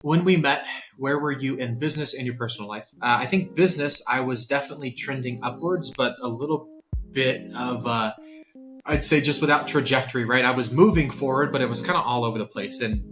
When we met, where were you in business and your personal life? I think business, I was definitely trending upwards, but a little bit of, I'd say just without trajectory, right? I was moving forward, but it was kind of all over the place. And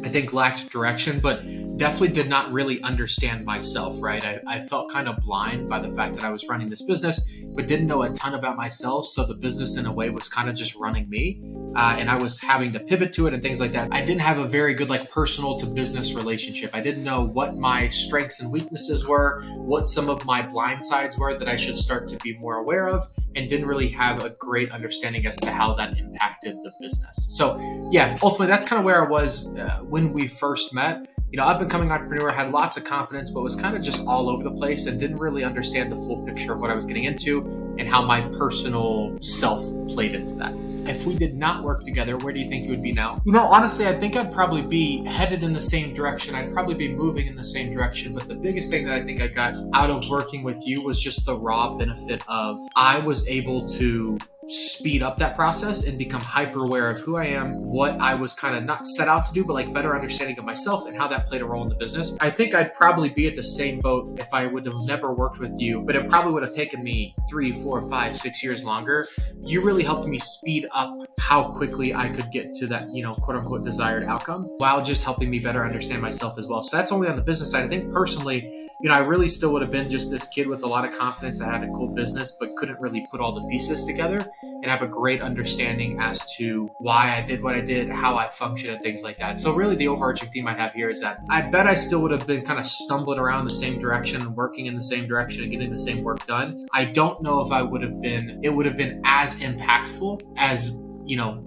I think lacked direction, but definitely did not really understand myself, right? I felt kind of blind by the fact that I was running this business, but didn't know a ton about myself. So the business, in a way, was kind of just running me. And I was having to pivot to it and things like that. I didn't have a very good, like, personal to business relationship. I didn't know what my strengths and weaknesses were, what some of my blind sides were that I should start to be more aware of, and didn't really have a great understanding as to how that impacted the business. So yeah, ultimately that's kind of where I was when we first met. Up and coming entrepreneur, had lots of confidence, but was kind of just all over the place and didn't really understand the full picture of what I was getting into and how my personal self played into that. If we did not work together, where do you think you would be now? Honestly, I think I'd probably be headed in the same direction. I'd probably be moving in the same direction. But the biggest thing that I think I got out of working with you was just the raw benefit of I was able to speed up that process and become hyper aware of who I am, what I was kind of not set out to do, but like better understanding of myself and how that played a role in the business. I think I'd probably be at the same boat if I would have never worked with you, but it probably would have taken me 3, 4, 5, 6 years longer. You really helped me speed up how quickly I could get to that, quote unquote desired outcome while just helping me better understand myself as well. So that's only on the business side. I think personally, I really still would have been just this kid with a lot of confidence. I had a cool business, but couldn't really put all the pieces together and have a great understanding as to why I did what I did, how I function, and things like that. So really the overarching theme I have here is that I bet I still would have been kind of stumbling around the same direction, working in the same direction, and getting the same work done. I don't know if it would have been as impactful as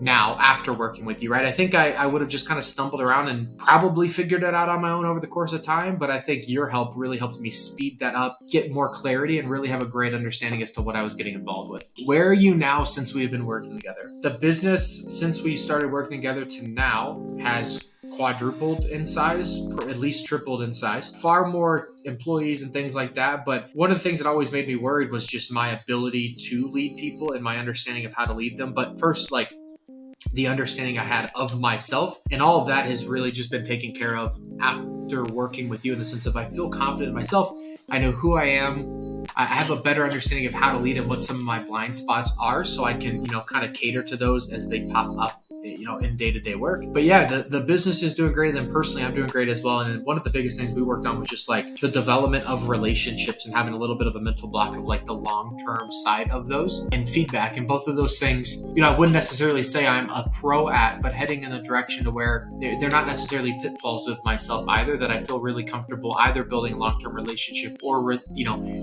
now after working with you, right? I think I would have just kind of stumbled around and probably figured it out on my own over the course of time. But I think your help really helped me speed that up, get more clarity, and really have a great understanding as to what I was getting involved with. Where are you now since we've been working together? The business, since we started working together to now, has quadrupled in size, at least tripled in size, far more employees and things like that. But one of the things that always made me worried was just my ability to lead people and my understanding of how to lead them. But first, like, the understanding I had of myself, and all of that has really just been taken care of after working with you, in the sense of I feel confident in myself. I know who I am. I have a better understanding of how to lead and what some of my blind spots are, so I can, kind of cater to those as they pop up, in day-to-day work. But yeah, the business is doing great. And then personally, I'm doing great as well. And one of the biggest things we worked on was just like the development of relationships and having a little bit of a mental block of like the long-term side of those and feedback. And both of those things, I wouldn't necessarily say I'm a pro at, but heading in a direction to where they're not necessarily pitfalls of myself either, that I feel really comfortable either building a long-term relationship or,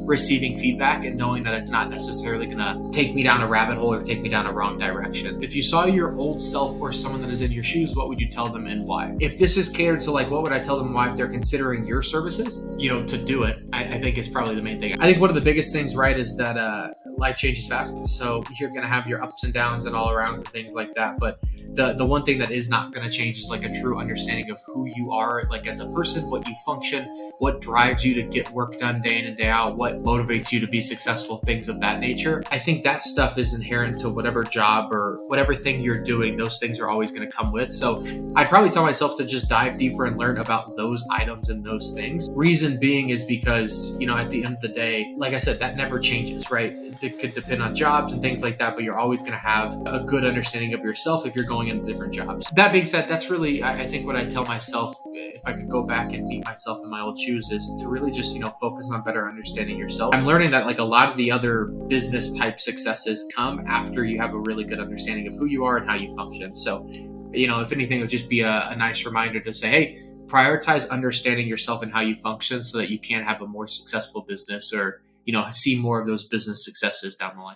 receiving feedback and knowing that it's not necessarily going to take me down a rabbit hole or take me down a wrong direction. If you saw your old self or someone that is in your shoes, what would you tell them and why? If this is catered to like, what would I tell them and why if they're considering your services, to do it, I think is probably the main thing. I think one of the biggest things, right, is that life changes fast. So you're going to have your ups and downs and all arounds and things like that. But the one thing that is not going to change is like a true understanding of who you are, like as a person, what you function, what drives you to get work done day in and day out, what motivates you to be successful, things of that nature. I think that stuff is inherent to whatever job or whatever thing you're doing. Those things are always going to come with. So I'd probably tell myself to just dive deeper and learn about those items and those things. Reason being is because, at the end of the day, like I said, that never changes, right? It could depend on jobs and things like that, but you're always going to have a good understanding of yourself if you're going into different jobs. That being said, that's really, I think what I tell myself, if I could go back and meet myself in my old shoes, is to really just, focus on better understanding yourself. I'm learning that like a lot of the other business type successes come after you have a really good understanding of who you are and how you function. So, if anything, it would just be a nice reminder to say, hey, prioritize understanding yourself and how you function so that you can have a more successful business or, see more of those business successes down the line.